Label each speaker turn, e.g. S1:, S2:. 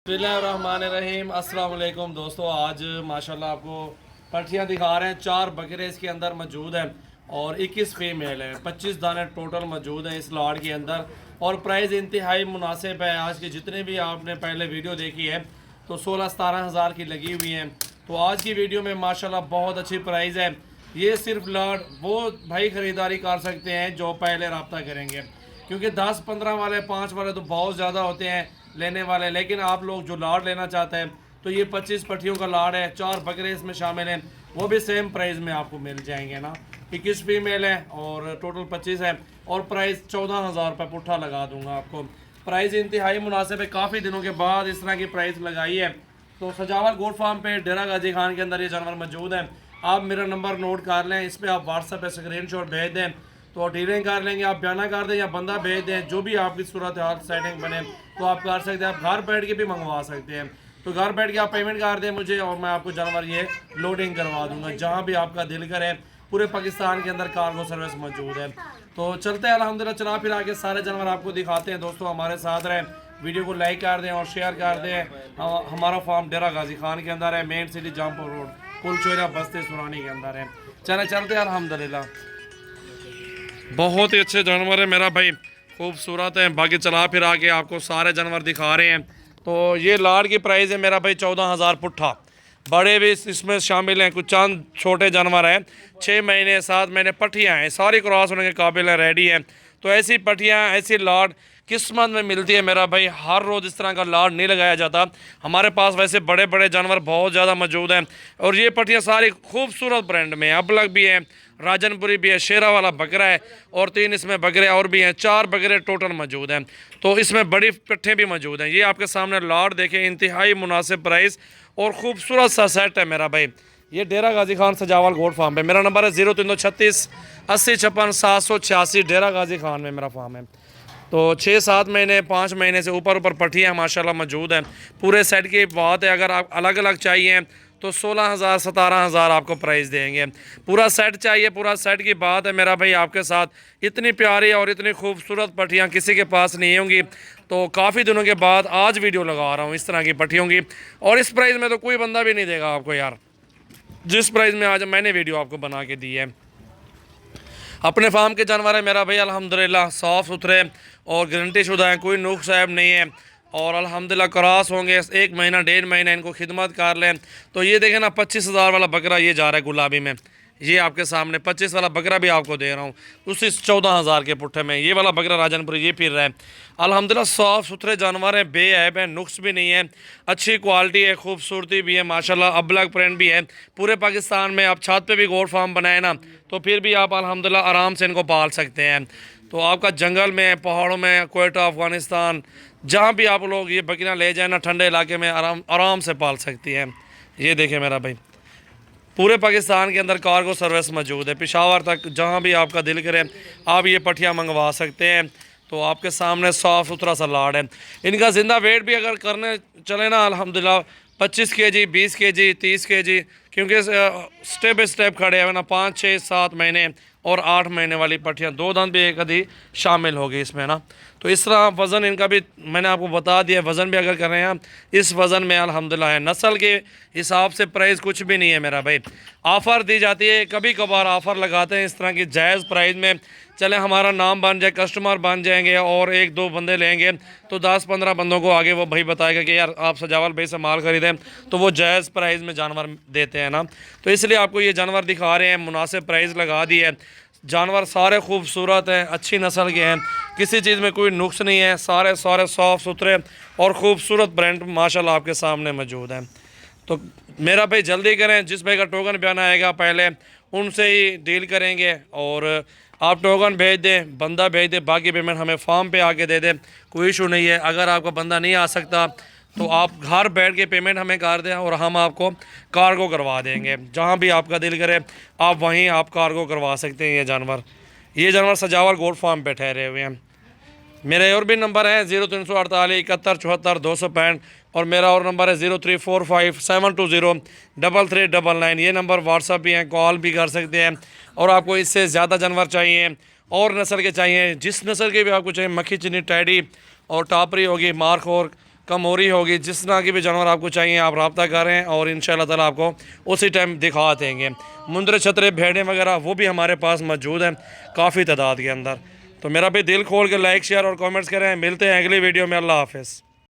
S1: बिस्मिल्लाहिर्रहमानिर्रहीम अस्सलाम वालेकुम दोस्तों। आज माशाल्लाह आपको पठियाँ दिखा रहे हैं। 4 बकरे इसके अंदर मौजूद हैं और 21 फीमेल हैं। 25 दाने टोटल मौजूद हैं इस लॉट के अंदर और प्राइस इंतहाई मुनासिब है। आज की जितने भी आपने पहले वीडियो देखी है तो 16-17 हज़ार की लगी हुई हैं। तो आज की वीडियो में माशाल्लाह बहुत अच्छी प्राइस है। ये सिर्फ लॉट वो भाई ख़रीदारी कर सकते हैं जो पहले रब्ता करेंगे, क्योंकि 10-15 वाले 5 वाले तो बहुत ज़्यादा होते हैं लेने वाले। लेकिन आप लोग जो लाड लेना चाहते हैं तो ये 25 पट्टियों का लाड है। 4 बकरे इसमें शामिल हैं, वो भी सेम प्राइस में आपको मिल जाएंगे ना। 21 फीमेल है और टोटल 25 है और प्राइस 14,000 रुपये पुट्ठा लगा दूंगा आपको। प्राइस इंतहाई मुनासिब है। काफ़ी दिनों के बाद इस तरह की प्राइस लगाई है। तो सजावल गोट फार्म पे डेरा गाजी खान के अंदर ये जानवर मौजूद है। आप मेरा नंबर नोट कर लें, इस पर आप व्हाट्सएप पे स्क्रीनशॉट भेज दें तो डीलिंग कर लेंगे। आप बयाना कर दें या बंदा भेज दें, जो भी आपकी सूरत हाल सेटिंग बने तो आप कर सकते हैं। आप घर बैठ के भी मंगवा सकते हैं। तो घर बैठ के आप पेमेंट कर दें मुझे और मैं आपको जानवर ये लोडिंग करवा दूंगा जहाँ भी आपका दिल करे। पूरे पाकिस्तान के अंदर कार्गो सर्विस मौजूद है। तो चलते हैं अल्हम्दुलिल्लाह, चला फिर आके सारे जानवर आपको दिखाते हैं। दोस्तों हमारे साथ रहें, वीडियो को लाइक कर दें और शेयर कर दें। हमारा फार्म डेरा गाजी खान के अंदर है, मेन सिटी जामपुर रोड, कुलचोरा बस्ती सुरानी के अंदर है। चलते हैं अल्हम्दुलिल्लाह। बहुत ही अच्छे जानवर है मेरा भाई, खूबसूरत है। बाकी चला फिर आके आपको सारे जानवर दिखा रहे हैं। तो ये लाड की प्राइस है मेरा भाई 14,000 पुट्ठा। बड़े भी इसमें शामिल हैं, कुछ चंद छोटे जानवर हैं। 6 महीने 7 महीने पट्टियाँ हैं, सारी क्रॉस होने के काबिल है, रेडी हैं। तो ऐसी पट्टियाँ ऐसी लाड किस्मत में मिलती है मेरा भाई। हर रोज़ इस तरह का लाड नहीं लगाया जाता। हमारे पास वैसे बड़े बड़े जानवर बहुत ज़्यादा मौजूद हैं और ये पट्टियाँ सारी खूबसूरत ब्रांड में हैं। अबलग भी हैं, राजनपुरी भी है, शेरा वाला बकरा है और 3 इसमें बकरे और भी हैं। 4 बकरे टोटल मौजूद हैं। तो इसमें बड़ी पट्ठे भी मौजूद हैं। ये आपके सामने लाड देखें, इंतहाई मुनासिब प्राइस और खूबसूरत सा सेट है मेरा भाई। ये डेरा गाजी खान सजावल गोट फार्म पे मेरा नंबर है 0336 80 56 786। डेरा गाजी खान में मेरा फार्म है। तो 6-7 महीने 5 महीने से ऊपर पट्टियाँ माशाल्लाह मौजूद हैं। पूरे सेट की बात है, अगर आप अलग अलग चाहिए तो 16,000 17,000 आपको प्राइस देंगे। पूरा सेट चाहिए, पूरा सेट की बात है मेरा भाई आपके साथ। इतनी प्यारी और इतनी खूबसूरत पट्टियाँ किसी के पास नहीं होंगी। तो काफ़ी दिनों के बाद आज वीडियो लगा रहा हूँ इस तरह की पट्टियों की, और इस प्राइस में तो कोई बंदा भी नहीं देगा आपको यार, जिस प्राइस में आज मैंने वीडियो आपको बना के दी है। अपने फार्म के जानवर है मेरा भाई अल्हम्दुलिल्लाह, साफ़ सुथरे और गारंटी शुदा है, कोई नुक्स ऐब नहीं है और अल्हम्दुलिल्लाह क्रॉस होंगे। 1 महीना 1.5 महीना इनको खिदमत कर लें। तो ये देखें ना, 25,000 वाला बकरा ये जा रहा है गुलाबी में। ये आपके सामने 25 वाला बकरा भी आपको दे रहा हूँ उसी 14,000 के पुट्ठे में। ये वाला बकरा राजनपुर ये फिर रहा है। अल्हम्दुलिल्लाह साफ़ सुथरे जानवर हैं, बेऐब हैं, नुक्स भी नहीं है, अच्छी क्वालिटी है, खूबसूरती भी है माशाल्लाह, अबलग प्रिंट भी है। पूरे पाकिस्तान में आप छत पे भी गोट फार्म बनाए ना तो फिर भी आप अल्हम्दुलिल्लाह आराम से इनको पाल सकते हैं। तो आपका जंगल में, पहाड़ों में, कोयटा, अफ़गानिस्तान, जहाँ भी आप लोग ये बकरियाँ ले जाए ना, ठंडे इलाके में आराम से पाल सकती हैं। ये देखें मेरा भाई, पूरे पाकिस्तान के अंदर कार्गो सर्विस मौजूद है। पेशावर तक जहाँ भी आपका दिल करे आप ये पट्टियाँ मंगवा सकते हैं। तो आपके सामने साफ़ सुथरा सा लाड है। इनका ज़िंदा वेट भी अगर करने चले ना अल्हम्दुलिल्लाह 25 kg 20 kg 30 kg, क्योंकि स्टेप बाई स्टेप खड़े हैं ना। 5 6 7 महीने और 8 महीने वाली पट्टियाँ, 2 दांत भी एक आधी शामिल होगी इसमें ना। तो इस तरह वज़न इनका भी मैंने आपको बता दिया। वज़न भी अगर कर रहे हैं आप इस वज़न में अल्हम्दुलिल्लाह है। नस्ल के हिसाब से प्राइस कुछ भी नहीं है मेरा भाई। ऑफ़र दी जाती है, कभी कभार ऑफ़र लगाते हैं इस तरह की जायज़ प्राइस में। चले हमारा नाम बन जाए, कस्टमर बन जाएंगे और 1-2 बंदे लेंगे तो 10-15 बंदों को आगे वो भाई बताएगा कि यार आप सजावल भाई से माल ख़रीदें, तो वो जायज़ प्राइस में जानवर देते हैं ना। तो इसलिए आपको ये जानवर दिखा रहे हैं, मुनासिब प्राइस लगा दी है। जानवर सारे खूबसूरत हैं, अच्छी नस्ल के हैं, किसी चीज़ में कोई नुक्स नहीं है, सारे साफ़ सुथरे और ख़ूबसूरत ब्रांड माशाल्लाह आपके सामने मौजूद हैं। तो मेरा भाई जल्दी करें, जिस भाई का टोकन बयाना आएगा पहले उनसे ही डील करेंगे। और आप टोकन भेज दें, बंदा भेज दें, बाकी पेमेंट हमें फार्म पे आके दे दें, कोई इशू नहीं है। अगर आपका बंदा नहीं आ सकता तो आप घर बैठ के पेमेंट हमें कर दें और हम आपको कार्गो करवा देंगे। जहाँ भी आपका दिल करे आप वहीं आप कार्गो करवा सकते हैं। ये जानवर सजावल गोट फार्म पे ठहरे हुए हैं। मेरे और भी नंबर है 0348 71 74 265 और मेरा और नंबर है 0345 720 3399। ये नंबर व्हाट्सअप भी हैं, कॉल भी कर सकते हैं। और आपको इससे ज़्यादा जानवर चाहिए और नस्ल के चाहिए, जिस नस्ल के भी आपको चाहिए, मक्खी चिन्नी, टैडी और टापरी होगी, मार्क और कम हो रही होगी। जिस तरह की भी जानवर आपको चाहिए आप रब्ता करें और इंशाल्लाह ताला आपको उसी टाइम दिखा देंगे। मुंदरे छतरे भेड़ें वगैरह वो भी हमारे पास मौजूद हैं काफ़ी तादाद के अंदर। तो मेरा भाई दिल खोल के लाइक शेयर और कमेंट्स करें। मिलते हैं अगली वीडियो में। अल्लाह हाफ़िज़।